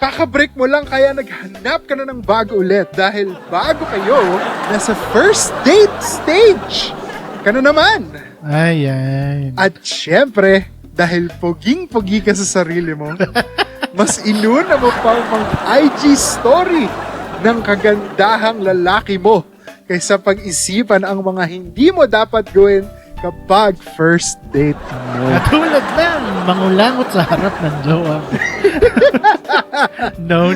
Kakabreak mo lang kaya naghanap ka na ng bago ulit dahil bago kayo, nasa first date stage ka na naman. Ayan. At syempre, dahil poging-pogi ka sa sarili mo, mas inuna mo pang mag-IG story ng kagandahang lalaki mo kaysa pag-isipan ang mga hindi mo dapat gawin kapag first date mo. Katulad ng mangulangot sa harap ng jowa mo. No.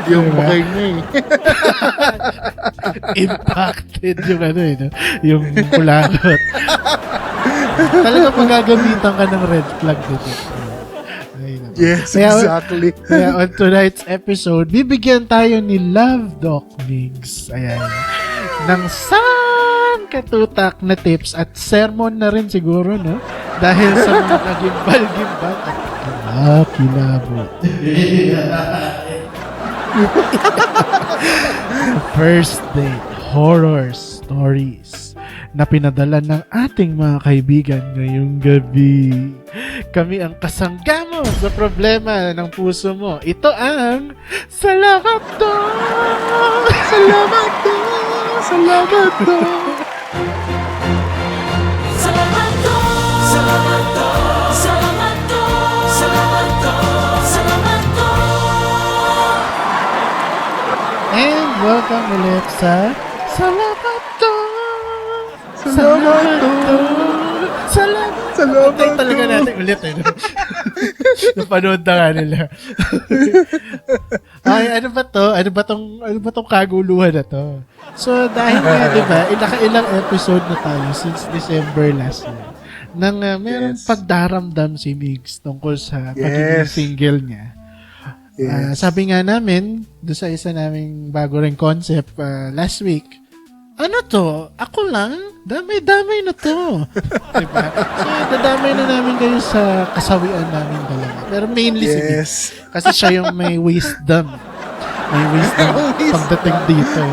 Yung mukha niya eh. Impacted yung no? Yung kulangot. Talaga magagamitan ka ng red flag dito. Yes, exactly. Kaya on tonight's episode, bibigyan tayo ni Love Doc Migs. Ayan. Ng saan katutak na tips at sermon na rin siguro, no? Dahil sa mga nagimbal-gimbal at kilabot. First date horror stories na pinadala ng ating mga kaibigan ngayong gabi. Kami ang kasanggamo sa problema ng puso mo. Ito ang Salamat to! Salamat to! Salamat to! Salamat to! Salamat to! Salamat to! Salamat to! Salamat to! And welcome ulit sa Salamat to! Salamat to! Salamat! Salamat Ay, talaga to! natin ulit eh. Napanood na nga nila. Ay, ano ba to? Ano ba tong kaguluhan na to? So, dahil nga, di ba, ilang episode na tayo since December last year nang merong pagdaramdam si Migs tungkol sa pagiging single niya. Sabi nga namin, doon sa isa naming bago ring concept last week, ano to? Ako lang? Damay-damay na to. Diba? So, dadamay na namin kayo sa kasawian namin dalawa. Pero mainly si Migs. Kasi siya yung may wisdom. May wisdom pagdating dito.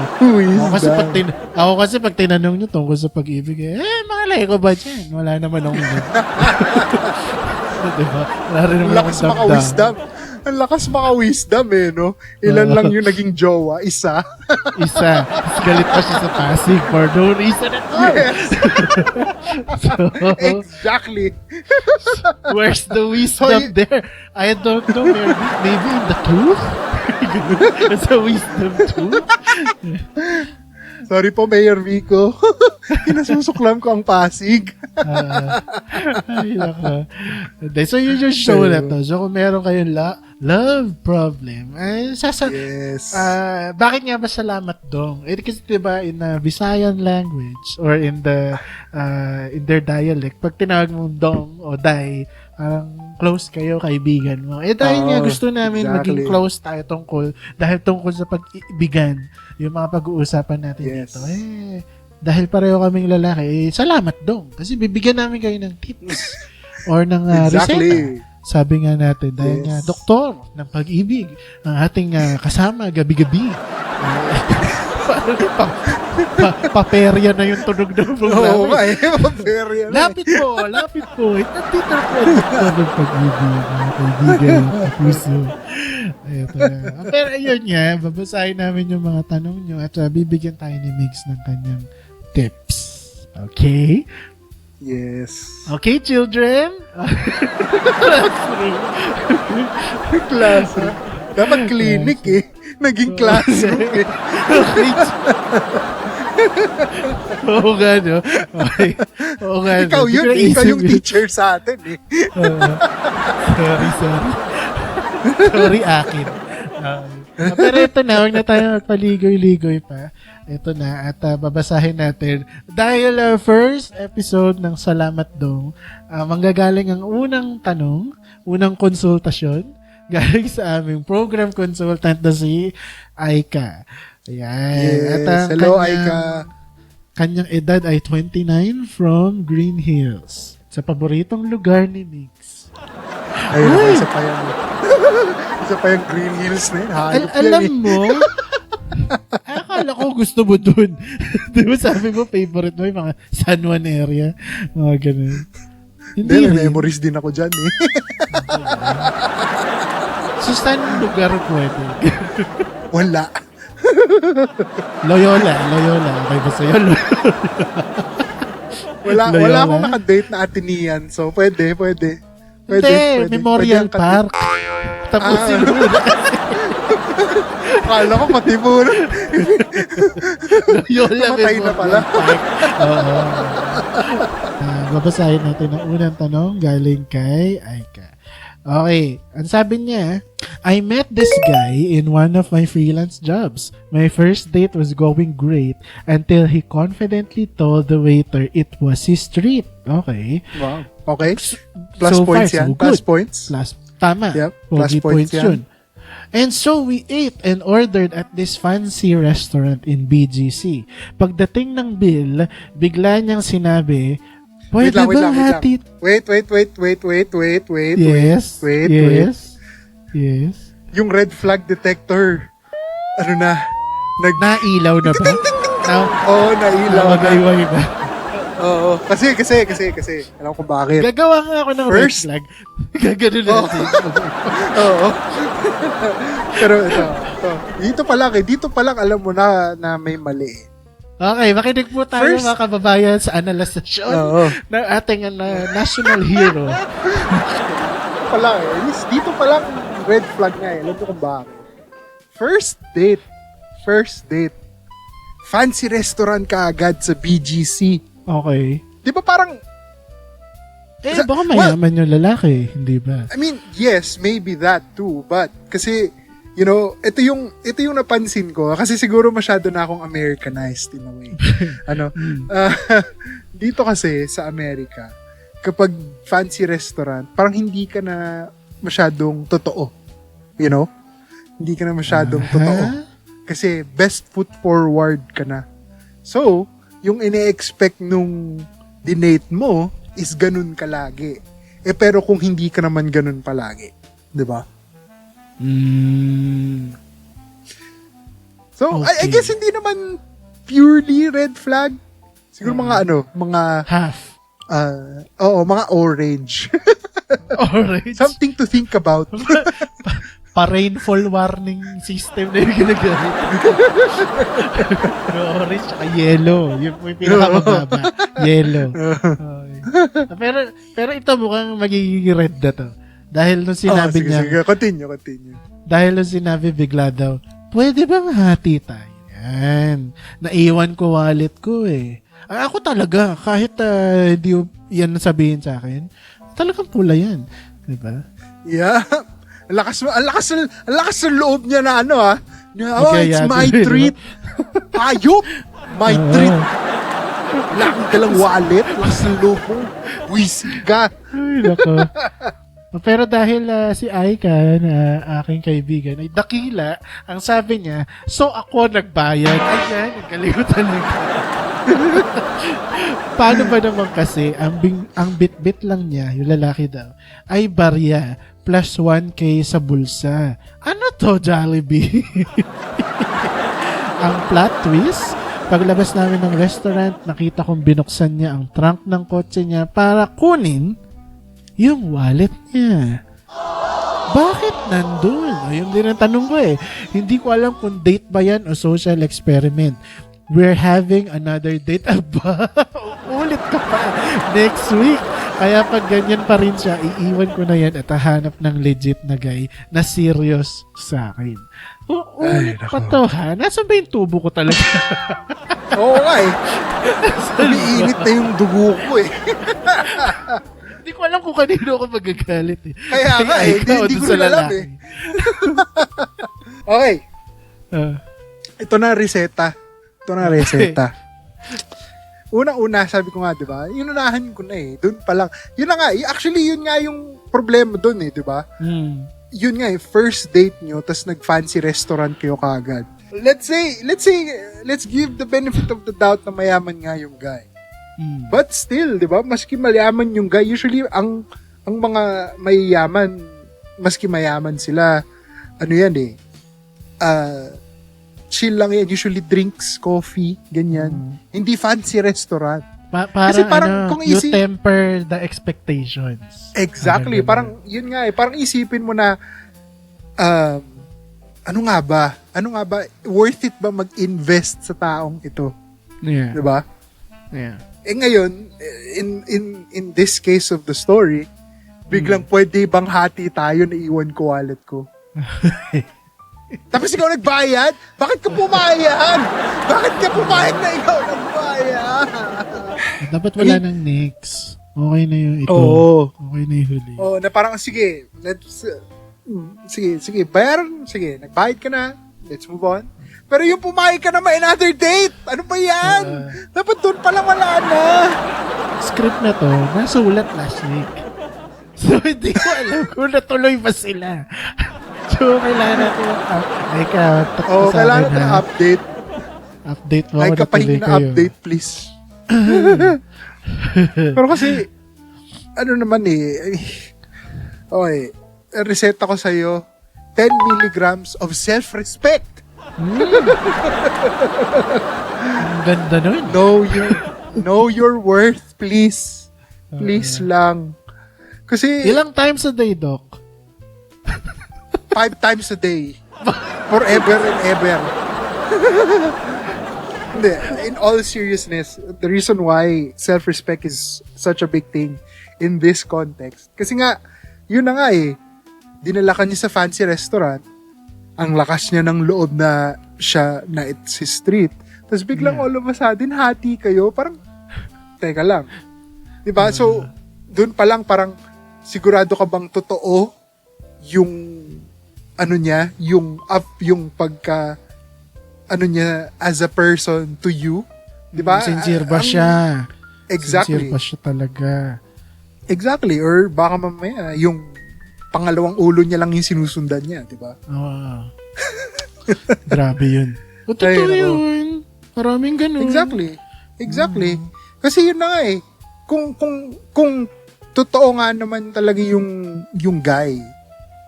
Ako kasi pag tinanong nyo tungkol sa pag-ibig, makalay ko ba dyan? Wala naman akong diba? Wala rin naman akong damdam. Ang lakas maka-wisdom eh, no? Ilan lang yung naging jowa? Isa. Tapos galit pa siya sa Pasig for no reason at all. Yes. So, Exactly. where's the wisdom there? I don't know. Maybe in the tooth? It's a wisdom tooth? Sorry po, Mayor Vico. Inasusuklam ko ang Pasig. Ay, nako. So, yun yung show na to. So, kung meron kayong love problem, bakit nga ba salamat dong? Kasi diba, in Visayan language or in their dialect, pag tinawag mo dong o day, parang close kayo, kaibigan mo. Dahil nga gusto namin maging close tayo dahil tungkol sa pag-ibigan, yung mga pag-uusapan natin dito. Dahil pareho kaming lalaki, salamat dong. Kasi bibigyan namin kayo ng tips or ng reseta. Sabi nga natin, dahil nga doktor ng pag-ibig, ang ating kasama gabi-gabi. Paperya na yung tunog ng programa. Oo nga paperya na. Lapit po. Nandito po ang doktor ng pag-ibig, mga kaibigan, kapuso. Ito na. Pero ayun nga, babasahin namin yung mga tanong nyo at bibigyan tayo ni Migs ng kanyang tips. Okay? Yes. Okay, children? Classroom. Dapat clinic eh. Naging classroom eh. Okay. Oo nga, no? Okay. Oo nga, no? Ikaw yung teacher sa atin eh. Sorry. Sorry, akin. Pero ito na, huwag na tayo magpaligoy-ligoy pa. Ito na, at babasahin natin. Dahil first episode ng Salamat Dong, manggagaling ang unang tanong, unang konsultasyon, galing sa aming program consultant na si Aika. Ayan. Yes. At Hello, Aika. Kanyang edad ay 29 from Green Hills. Sa paboritong lugar ni Migs. Ayun, isa pa yung Green Hills na yun. Alam mo, akala ko gusto mo dun. Di ba sabi mo, favorite mo yung mga San Juan area? Mga ganun. Hindi, may rin. memories din ako dyan eh. So, saan lugar pwede? Wala. Loyola. Okay ba sa'yo? Wala Loyola? akong nakadate na Atenean. So, pwede. Hindi, Memorial Pwede ang Park. Tapos sino Akala ko Katipunan. Loyola Namatay na pala. Park. Oo. Babasahin natin ang unang tanong galing kay Aika. Okay, ang sabi niya, I met this guy in one of my freelance jobs. My first date was going great until he confidently told the waiter it was his treat. Okay. Wow. Okay. Plus So points far, yan. so Plus good. points. Tama. Yep, Pogi plus points yan. yun. And so we ate and ordered at this fancy restaurant in BGC. Pagdating ng bill, bigla niyang sinabi, pwede Wait ba lang. hati? Wait. Yes. Wait. Yes. Yung red flag detector. Ano na? Nailaw na ba? Nailaw na. Nailaw ba? Oo. Kasi. Alam ko bakit. Gagawa nga ako ng First- red flag. Gaganon natin. Oo. Pero ito. Dito pa lang alam mo na may mali. Okay, makinig po tayo First- mga kababayan sa analysasyon Oo. ng ating national hero. Dito pa lang red flag nga eh. Alam mo kung bakit. First date. Fancy restaurant ka agad sa BGC. Okay. Di ba parang, Baka mayaman yung lalaki, hindi ba? I mean, yes, maybe that too. But, kasi, you know, ito yung napansin ko. Kasi siguro masyado na akong Americanized in a way. Dito kasi, sa Amerika, kapag fancy restaurant, parang hindi ka na masyadong totoo. You know? Hindi ka na masyadong totoo. Kasi best foot forward ka na. So, yung ine-expect nung dinate mo is ganun ka lagi. Pero kung hindi ka naman ganun palagi. 'Di ba? So, I Okay. guess hindi naman purely red flag. Siguro mga Half. mga orange. Orange. Something to think about. Pa-rainfall warning system na yung ginagamit. Orange at yellow. Yung may pinakamababa. Yellow. Okay. Pero ito mukhang magiging red na to. Dahil nung sinabi sige, niya, sige. Continue. dahil nung sinabi bigla daw, pwede bang hati tayo? Yan. Naiwan ko wallet ko eh. Ako talaga, kahit hindi yan sabihin sa akin, talagang pula yan. Diba? Yeah. Ang lakas ng loob niya na Okay, it's yeah, my no? treat. Ayop! My treat. Laki ka lang wallet. Lakas ng loob mo. Buisig ka. Ay, nako. Pero dahil si Aika, na aking kaibigan, ay dakila, ang sabi niya, so ako nagbayad. Ayan, galing talaga. Paano ba naman kasi, ang bit-bit lang niya, yung lalaki daw, ay barya plus 1K sa bulsa. Ano to, Jollibee? Ang plot twist, paglabas namin ng restaurant, nakita kong binuksan niya ang trunk ng kotse niya para kunin yung wallet niya. Bakit nandun? Ayun din ang tanong ko eh. Hindi ko alam kung date ba yan o social experiment. We're having another date. Aba, ulit ka pa next week. Kaya pag ganyan pa rin siya, iiwan ko na yan at hahanap ng legit na guy na serious sa akin. Ulit pa to ha? Nasaan ba yung tubo ko talaga? Oo nga eh. Umiinit na yung dugo ko eh. Hindi ko alam kung kanino ako magagalit eh. Kaya nga eh. Hindi ko rin alam eh. Okay. Ito na reseta. Una-una, sabi ko nga, di ba? Inunahan ko na eh. Doon pa lang. Yun na nga. Actually, yun nga yung problema doon eh, di ba? Yun nga eh, first date nyo, tas nag-fancy restaurant kayo kaagad. Let's give the benefit of the doubt na mayaman nga yung guy. But still, di ba? Maski mayaman yung guy, usually, ang mga mayayaman, maski mayaman sila, ano yan eh, chill lang yan. Usually drinks, coffee, ganyan. Hindi fancy restaurant. Parang Kasi parang kung you temper the expectations. Exactly. Parang, yun nga eh. Parang isipin mo na, ano nga ba? Worth it ba mag-invest sa taong ito? Yeah. Diba? Yeah. Ngayon, in this case of the story, biglang pwede bang hati tayo na iwan ko wallet ko? Tapos ikaw nagbayad? Bakit ka pumayag? Bakit ka pumayag na ikaw nagbayad? Dapat wala nang next. Okay na yung ito. Oo. Okay na yung huli. Oh, na parang, sige, sige, bayaran, sige, nagbayad ka na, let's move on. Pero yung pumayag ka na may another date, ano ba yan? Dapat doon palang wala na. Script na to, nasulat last week. So, hindi ko alam kung natuloy ba sila. So, kailangan natin Kailangan natin ng update. Update mo Ay, ako kapahing na kayo. update, please. Pero kasi, ano naman eh, okay, reset ako sa'yo, 10 milligrams of self-respect. Ang ganda nun. Know your worth, please. Please lang. Kasi, Ilang times a day, Doc? 5 times a day. Forever and ever. Hindi, in all seriousness, the reason why self-respect is such a big thing in this context. Kasi nga, yun na nga eh, dinala ka niya sa fancy restaurant, ang lakas niya ng loob na siya, na it's his treat. Tapos biglang all of a sudden, hati kayo, parang, teka lang. Diba? So, dun pa lang parang, sigurado ka bang totoo yung ano niya, yung pagka ano niya as a person to you, 'di ba? Sincere ba siya? Exactly. Sincere ba siya talaga? Exactly, or baka mamaya yung pangalawang ulo niya lang yung sinusundan niya, 'di ba? Oo. Grabe yun. O, Ay, totoo nako. yun. Maraming ganun. Exactly. Kasi yun na nga eh. Kung totoo nga naman talaga yung guy,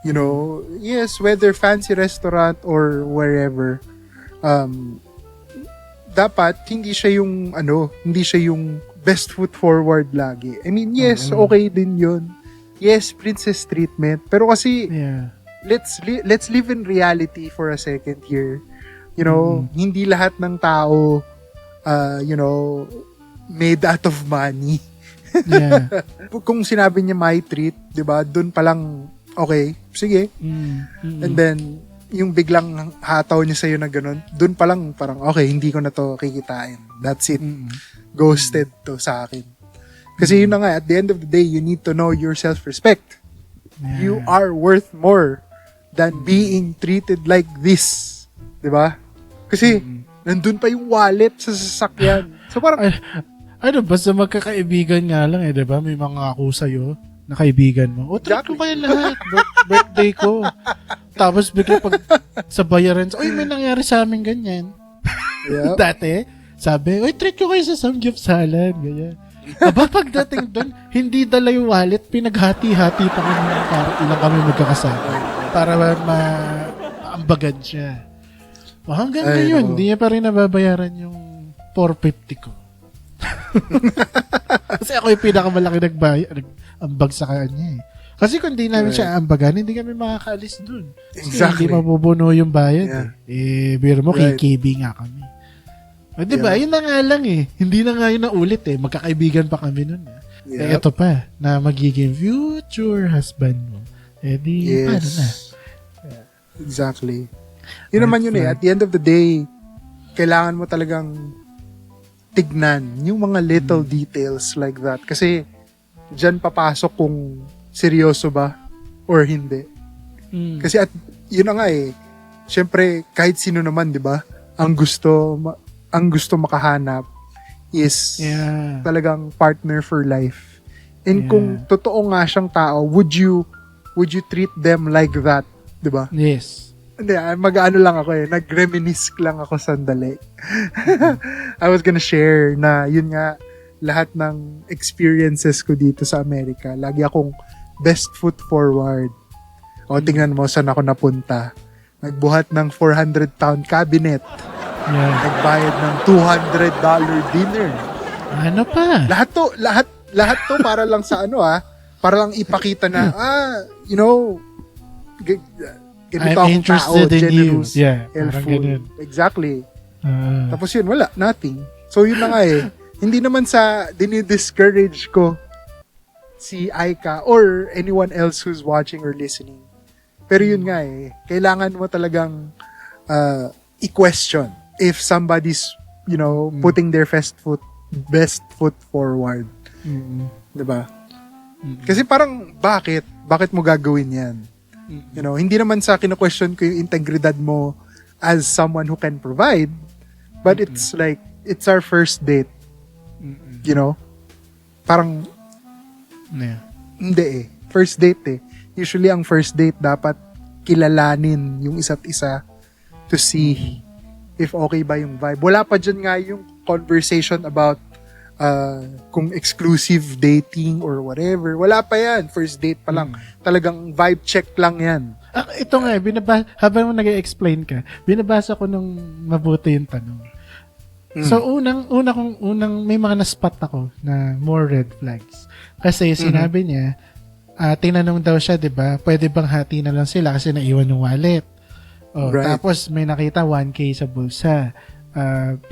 you know, yes, whether fancy restaurant or wherever, dapat hindi siya yung best foot forward lagi. I mean, yes, okay din yun. Yes, princess treatment. Pero kasi, Yeah. let's live in reality for a second here. You know, hindi lahat ng tao, made out of money. Yeah. Kung sinabi niya my treat, 'di ba? Doon pa lang okay, sige. And then yung biglang hataw niya sa'yo na ganun, doon pa lang parang okay, hindi ko na to kikitain. That's it. Ghosted to sa akin. Kasi yun na nga, at the end of the day, you need to know your self-respect. Yeah. You are worth more than being treated like this. 'Di ba? Kasi nandun pa yung wallet sa sasakyan. So parang Basta magkakaibigan nga lang di ba? May mga ako sa'yo na kaibigan mo. O, treat ko kayo lahat. Birthday ko. Tapos bigla pag sa bayaran, uy, may nangyari sa amin ganyan. Yep. Dati, sabi, uy, treat ko kayo sa samgyup salad. Ganyan. Aba, pagdating doon, hindi dala yung wallet, pinaghati-hati pa kami para ilang kami magkakasama. Para maambagan siya. Hanggang Ay, ngayon, no. hindi niya pa rin nababayaran yung 450 ko. Kasi ako yung pinakamalaki nag-ambag sa kanya eh. Kasi kung di namin siya ambagan, hindi kami makakaalis dun. Kasi Exactly. hindi mabubuno yung bayad Yeah. biro mo, Right. KKB nga kami. O, diba? Yeah. Yun na nga lang eh. Hindi na nga yun na ulit eh. Magkakaibigan pa kami nun eh. Yep. Ito pa, na magiging future husband mo. Paano na? Exactly. Yun naman yun eh. At the end of the day, kailangan mo talagang tignan yung mga little details like that. Kasi dyan papasok kung seryoso ba or hindi. Kasi at yun na nga eh. Siyempre, kahit sino naman, di ba? Ang gusto makahanap is Yeah. talagang partner for life. And Yeah. kung totoo nga siyang tao, would you treat them like that? Di ba? Yes. Hindi, mag-ano lang ako eh. Nag-reminisce lang ako sandali. I was gonna share na yun nga, lahat ng experiences ko dito sa Amerika, lagi akong best foot forward. O, tingnan mo saan ako napunta. Nagbuhat ng 400-pound cabinet. Yeah. Nagbayad ng $200 dinner. Ano pa? Lahat to para lang sa para lang ipakita na, ganito I'm akong tao, interested in you. generous, Yeah, parang helpful. ganun. Exactly. Ah. Tapos yun, wala, nothing. So yun na nga hindi naman sa dinidiscourage ko si Aika or anyone else who's watching or listening. Pero yun nga kailangan mo talagang i-question if somebody's, putting their best foot forward. Mm. 'Di ba? Kasi parang bakit mo gagawin 'yan? Hindi naman sa kino-question ko yung integridad mo as someone who can provide, but it's like it's our first date. Parang Yeah. hindi first date usually ang first date dapat kilalanin yung isa't isa to see if okay ba yung vibe. Wala pa dyan nga yung conversation about kung exclusive dating or whatever. Wala pa yan. First date pa lang. Talagang vibe check lang yan. Ito nga, habang nag-explain ka, binabasa ko nung mabuti yung tanong. So, unang may mga na-spot ako na more red flags. Kasi sinabi niya, tinanong daw siya, di ba, pwede bang hati na lang sila kasi naiwan yung wallet. Right. Tapos may nakita 1K sa bulsa.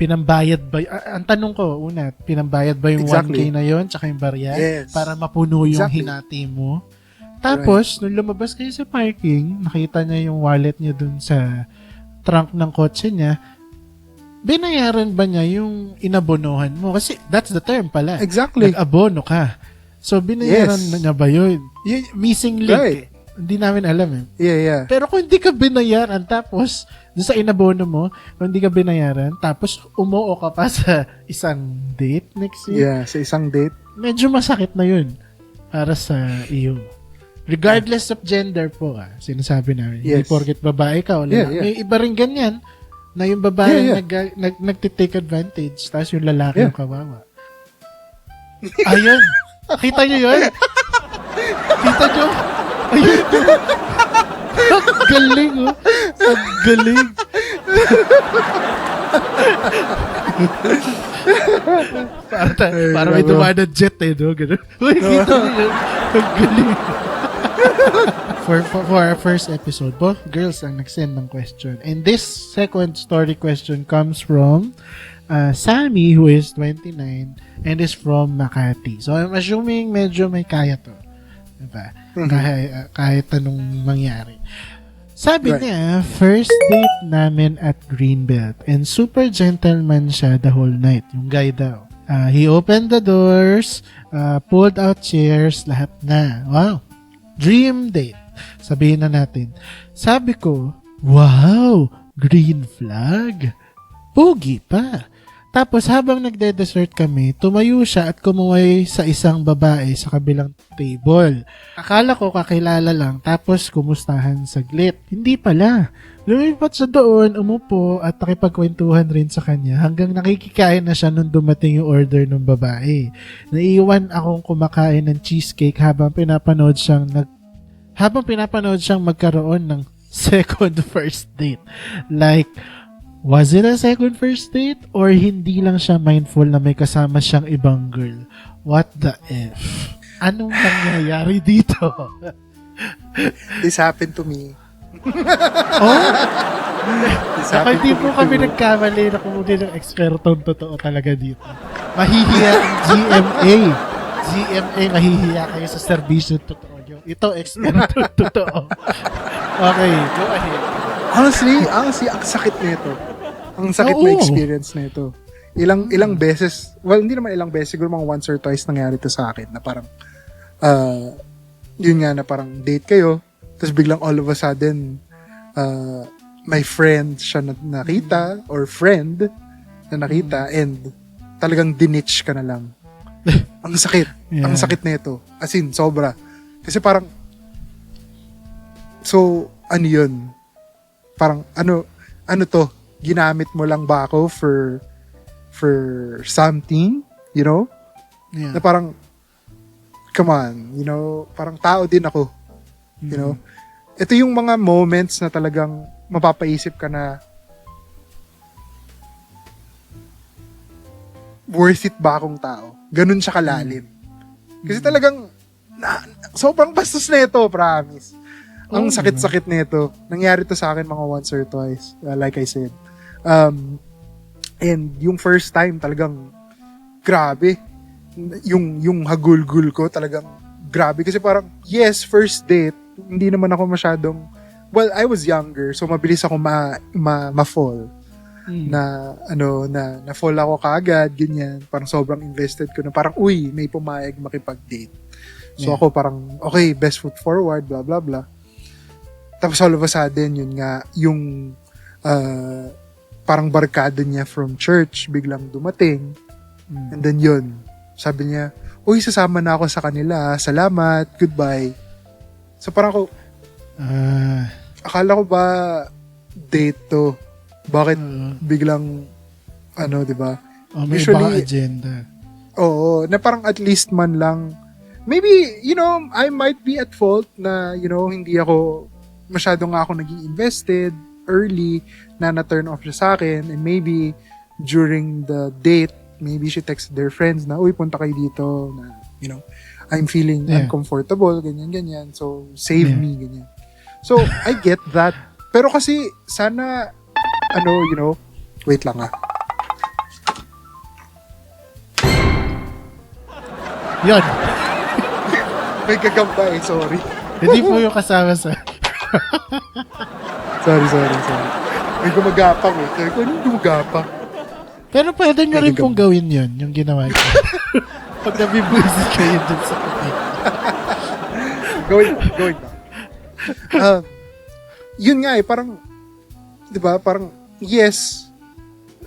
Pinambayad ba, ang tanong ko, pinambayad ba yung Exactly. 1K na yon tsaka yung barya Yes. para mapuno yung Exactly. hinati mo? Tapos, nung lumabas kayo sa parking, nakita niya yung wallet niya dun sa trunk ng kotse niya, binayaran ba niya yung inabonohan mo? Kasi that's the term pala. Exactly. Nag-abono ka. So, binayaran Yes. niya ba yun? Yung missing link Right. Hindi namin alam Yeah. Pero kung hindi ka binayaran, tapos, doon sa inabono mo, kung hindi ka binayaran, tapos umuo ka pa sa isang date next week, Yeah, sa isang date. medyo masakit na yun para sa iyo. Regardless of gender po, sinasabi namin. Hindi Yes. porket babae ka o lalaki. Yeah. May iba rin ganyan na yung babae Yeah. nagtitake advantage tapos yung lalaki Yeah. yung kawawa. Ayun. Kita nyo yun? Kita nyo? Ayun. Ang galing, Ang galing. para may dumadang jet no? Ganun. Uy, kita nyo yun? Ang galing. For our first episode, both girls ang nag-send ng question. And this second story question comes from Sammy, who is 29 and is from Makati. So, I'm assuming medyo may kaya to. Diba? Kahit anong mangyari. Sabi niya, first date namin at Greenbelt and super gentleman siya the whole night. Yung guy daw. He opened the doors, pulled out chairs, lahat na. Wow! Dream date. Sabihin na natin. Sabi ko, wow! Green flag? Pogi pa. Tapos habang nagde-dessert kami, tumayo siya at kumuhay sa isang babae sa kabilang table. Akala ko kakilala lang tapos kumustahan saglit. Hindi pala. Lumipat siya doon, umupo at nakipagkwentuhan rin sa kanya hanggang nakikikain na siya nung dumating yung order ng babae. Naiiwan akong kumakain ng cheesecake habang pinapanood siyang magkaroon ng second first date. Like, was it a second first date or hindi lang siya mindful na may kasama siyang ibang girl? What the F? Anong nangyayari dito? This happened to me. This Saka happened hindi to po me kami too. nagkamali na kumunin ng ekspertong totoo talaga dito. Mahihiya ang GMA. GMA, mahihiya kayo sa serbisyo totoo nyo. Ito, ekspertong totoo. Okay, go ahead. Honestly, ang sakit nito. Ang sakit na Oo. experience na ito. Ilang beses, well, hindi naman ilang beses, siguro mga once or twice nangyari to sa akin na parang, yun nga na parang date kayo, tapos biglang all of a sudden, my friend siya na nakita, or friend na nakita, and talagang dinitch ka na lang. Ang sakit. Yeah. Ang sakit na ito. As in, sobra. Kasi parang, so, ano yun? Parang, ano to? Ginamit mo lang ba ako for something? You know? Yeah. Na parang, come on, you know, parang tao din ako. You know? Ito yung mga moments na talagang mapapaisip ka na worth it ba akong tao? Ganun siya kalalim. Kasi talagang, sobrang bastos na ito, promise. Ang sakit-sakit na ito. Nangyari to sa akin mga once or twice, like I said. And yung first time, talagang, grabe. Yung hagulgul ko, talagang, grabe. Kasi parang, yes, first date, hindi naman ako masyadong, well, I was younger, so mabilis ako ma-fall. Na fall ako kaagad, ganyan. Parang sobrang invested ko na parang, uy, may pumayag makipag-date. So ako parang, okay, best foot forward, blah, blah, blah. Tapos all of a sudden, yun nga, yung parang barkada niya from church, biglang dumating. And then yun, sabi niya, uy, sasama na ako sa kanila, salamat, goodbye. So parang ako, akala ko ba date to? Bakit biglang, di ba? May baka agenda. Oo, na parang at least man lang, maybe, I might be at fault na, hindi ako, masyado nga ako naging invested early na na-turn off siya sa akin, and maybe during the date, maybe she texted their friends na, uy, punta kayo dito, na, I'm feeling uncomfortable, ganyan. So, save me, ganyan. So, I get that. Pero kasi, sana, wait lang Yun. May gagamba sorry. Hindi po yung kasama sa... Sorry. May gumagapang Sabi ko, anong gumagapang? Pero pwede nyo rin pong gawin yun, yung ginawa ko. Pag nabibuisit kayo dun sa kape. Going na. Yun nga parang, di ba, parang, yes,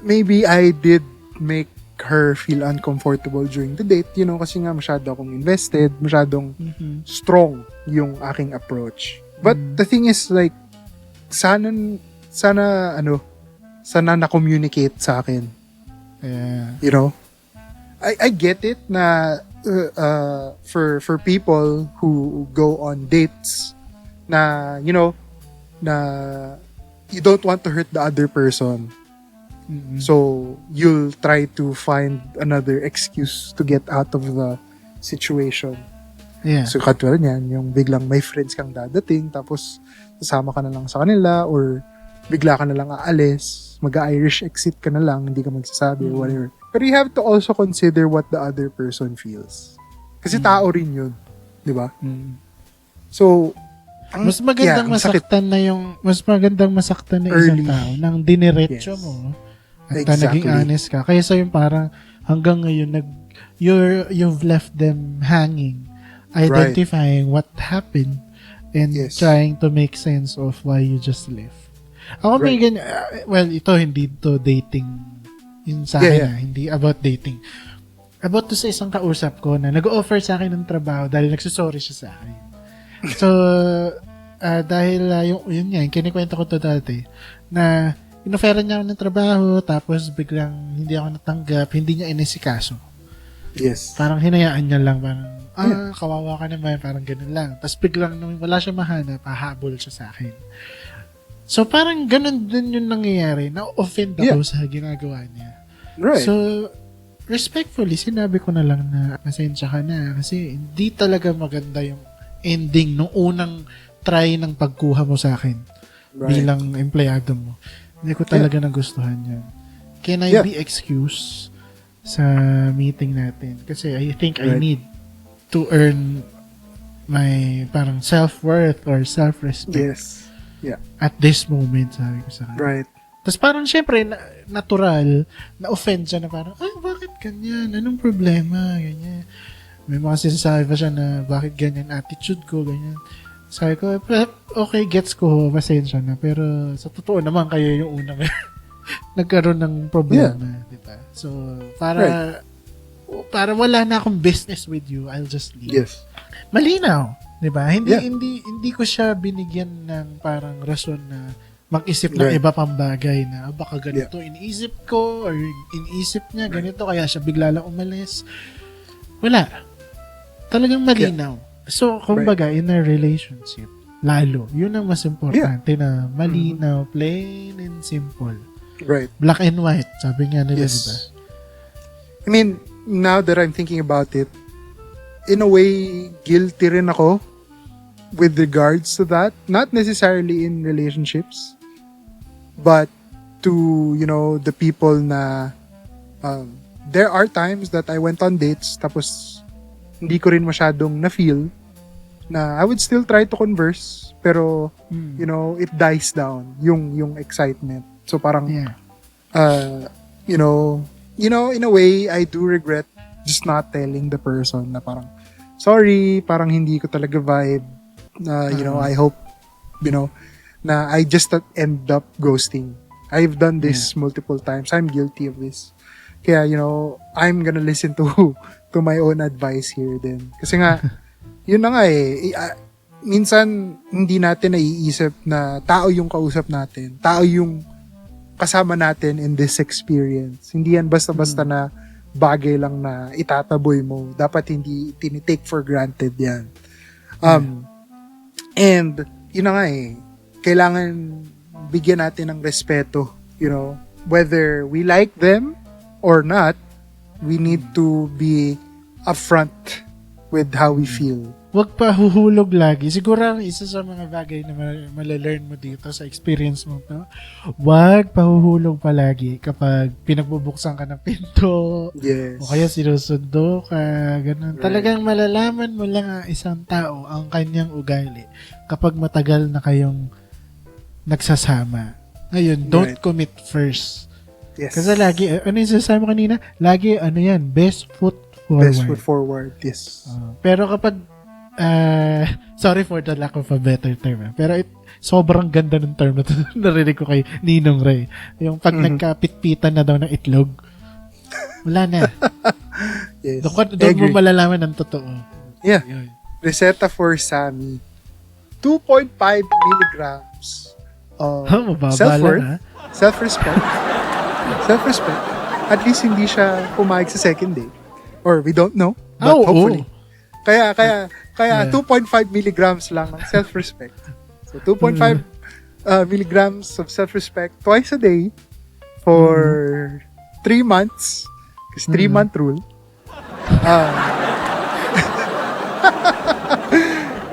maybe I did make her feel uncomfortable during the date, kasi nga masyado akong invested, masyadong strong yung aking approach. But the thing is, like, sana na-communicate sa akin. Yeah. I get it na for people who go on dates na, na you don't want to hurt the other person. So, you'll try to find another excuse to get out of the situation. Yeah. So, katulad niyan, yung biglang may friends kang dadating, tapos sasama ka na lang sa kanila, or bigla ka na lang aalis, mag-Irish exit ka na lang, hindi ka magsasabi, or whatever. Pero you have to also consider what the other person feels. Kasi tao rin yun. Di ba? So, mas magandang masaktan na isang tao nang diniretso mo. At Exactly. naging honest ka. Kaysa yung parang hanggang ngayon you've left them hanging, identifying what happened and trying to make sense of why you just left. Ako may ganyan, well, ito hindi to dating yun sa akin, hindi about dating. About to sa isang kausap ko na nag-offer sa akin ng trabaho dahil nagsusorry siya sa akin. So, dahil yun nga, yung kinikwento ko to dati, na inofferan niya ako ng trabaho, tapos biglang hindi ako natanggap, hindi niya inisikaso. Yes. Parang hinayaan niya lang, parang, kawawa ka naman, parang ganun lang. Tapos biglang, nung wala siya mahanap, hahabol siya sa akin. So, parang ganun din yung nangyayari, na-offend ako sa ginagawa niya. Right. So, respectfully, sinabi ko na lang na pasensya ka na, kasi hindi talaga maganda yung ending nung unang try ng pagkuha mo sa akin bilang empleyado mo. Hindi ko talaga nagustuhan yan. Can I be excused sa meeting natin? Kasi I think I need to earn my parang self-worth or self-respect. Yes. Yeah. At this moment, sabi ko sa kanya. Right. Tapos parang syempre, natural, na-offend siya na parang, ay, bakit ganyan? Anong problema? Ganyan. May mga sinasabi pa siya na, bakit ganyan attitude ko? Ganyan. Sabi ko, okay, gets ko, pasensya na. Pero sa totoo naman, kayo yung unang nagkaroon ng problema. Diba? So, para wala na akong business with you, I'll just leave. Yes. Malinaw. Diba? Hindi ko siya binigyan ng parang rason na mag-isip ng iba pang bagay na baka ganito iniisip ko or iniisip niya ganito kaya siya bigla lang umalis. Wala. Talagang malinaw. So, kumbaga, in a relationship, lalo, yun ang mas importante na malinaw, plain and simple. Right. Black and white, sabi nga nila, diba? I mean, now that I'm thinking about it, in a way, guilty rin ako with regards to that. Not necessarily in relationships, but to, the people na, there are times that I went on dates, tapos hindi ko rin masyadong na-feel na I would still try to converse, pero, it dies down, yung excitement. So parang, Yeah. in a way, I do regret just not telling the person na parang, sorry, parang hindi ko talaga vibe. I hope, na I just end up ghosting. I've done this multiple times. I'm guilty of this. Kaya, I'm gonna listen to my own advice here then. Kasi nga, yun na nga minsan, hindi natin naiisip na tao yung kausap natin. Tao yung kasama natin in this experience. Hindi yan basta-basta na bagay lang na itataboy mo. Dapat hindi tinitake for granted yan. And, yun na nga kailangan bigyan natin ng respeto. Whether we like them or not, we need to be upfront with how we feel. Huwag pa huhulog lagi. Siguro ang isa sa mga bagay na malalearn mo dito sa experience mo, no? Huwag pa huhulog palagi kapag pinagbubuksan ka ng pinto Yes. o kaya sinusundo ka, ganun. Right. Talagang malalaman mo lang ang isang tao ang kanyang ugali kapag matagal na kayong nagsasama. Ngayon, don't Right. commit first. Yes. Kasi lagi, ano yung sinasabi mo kanina? Lagi, best foot forward. Best foot forward, yes. Pero kapag sorry for the lack of a better term. Pero sobrang ganda ng term na to. Narinig ko kay Ninong Ray. Yung pag nagkapit-pitan na daw ng itlog, wala na. Yes. Doon mo malalaman ng totoo. Yeah. Yun. Reseta for Sammy. 2.5 milligrams of Mababa self-worth, lang, ha? self-respect. Self-respect. At least hindi siya pumayag sa second date. Or we don't know. But hopefully. Kaya 2.5 milligrams lang ng self-respect. So 2.5 milligrams of self-respect twice a day for 3 months. Kasi 3-month rule.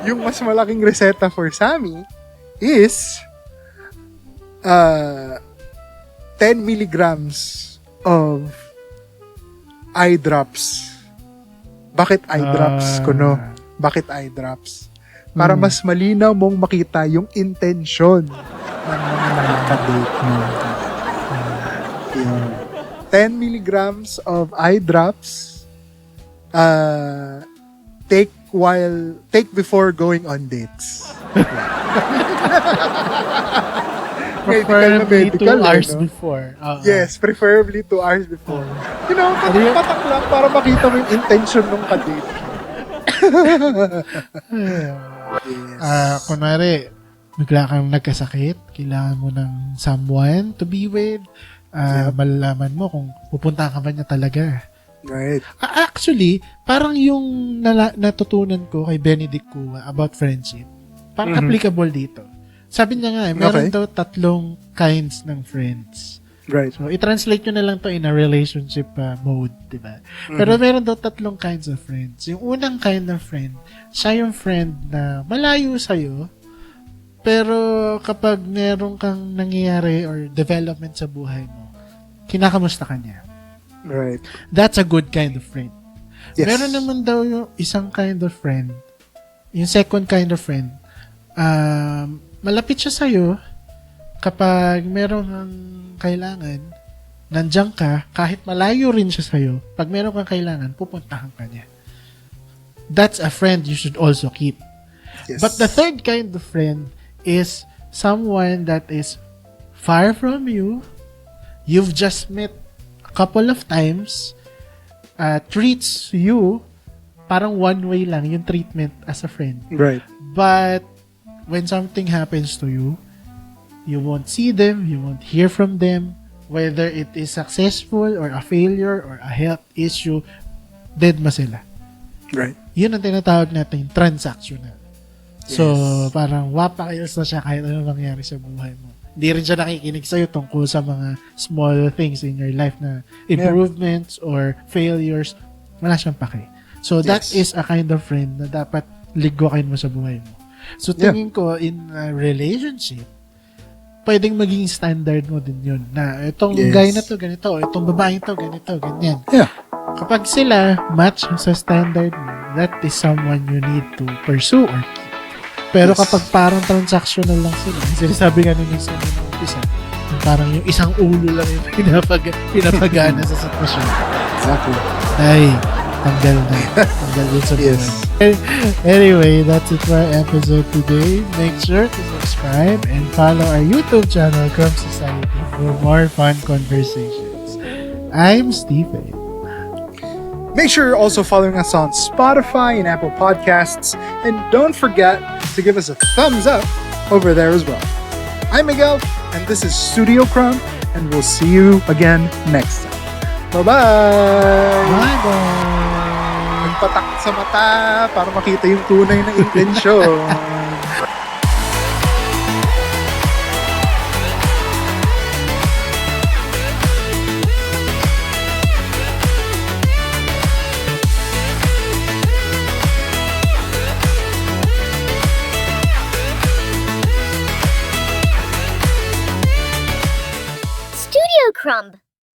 Yung mas malaking reseta for Sammy is 10 milligrams of eye drops. Bakit eye drops, kuno? Bakit eye drops? Para mas malinaw mong makita yung intention ng mga nakaka-date mo. 10 milligrams of eye drops take before going on dates. Preferably 2 medical, hours no? before. Yes, preferably 2 hours before. Patak lang para makita mo yung intention ng kadate. Kunwari, bigla kang nagkasakit, kailangan mo ng someone to be with, malalaman mo kung pupunta ka ba niya talaga. Right. Actually, parang yung natutunan ko kay Benedict Kua about friendship, parang applicable dito. Sabi niya nga, meron daw 3 kinds ng friends. Right. So, i-translate nyo na lang to in a relationship mode, di ba? Pero meron daw 3 kinds of friends. Yung unang kind of friend, siya yung friend na malayo sa'yo, pero kapag meron kang nangyayari or development sa buhay mo, kinakamusta ka niya. Right. That's a good kind of friend. Yes. Meron naman daw yung isang kind of friend, yung second kind of friend, malapit siya sa'yo kapag meron kang kailangan, nandiyan ka, kahit malayo rin siya sa'yo, pag meron kang kailangan, pupuntahan ka niya. That's a friend you should also keep. Yes. But the third kind of friend is someone that is far from you, you've just met a couple of times, treats you, parang one way lang yung treatment as a friend. Right. But when something happens to you, you won't see them, you won't hear from them, whether it is successful or a failure or a health issue, dead ma sila. Right. Yun ang tinatawag natin transactional. So, Yes. parang wapakils na siya kahit ano mangyari sa buhay mo. Hindi rin siya nakikinig sa'yo tungkol sa mga small things in your life na improvements or failures. Wala siyang pake. So, that is a kind of friend na dapat ligwakin mo sa buhay mo. So, tingin ko, in a relationship, pwedeng maging standard mo din yun. Na itong guy na to, ganito. Itong babae to, ganito, ganyan. Yeah. Kapag sila match sa standard mo, that is someone you need to pursue or keep. Pero kapag parang transactional lang sila, sinasabi nga ni Miss na umpisa, yung parang yung isang ulo lang yung pinapagana sa sitwasyon. Exactly. Ay, tanggal na. Tanggal yun sa buhay. Anyway, that's it for our episode today. Make sure to subscribe and follow our YouTube channel, Crumb Society, for more fun conversations. I'm Stephen. Make sure you're also following us on Spotify and Apple Podcasts. And don't forget to give us a thumbs up over there as well. I'm Miguel, and this is Studio Crumb, and we'll see you again next time. Bye-bye! Bye-bye! Nagpatak sa mata para makita yung tunay na intensyon. Studio Crumb.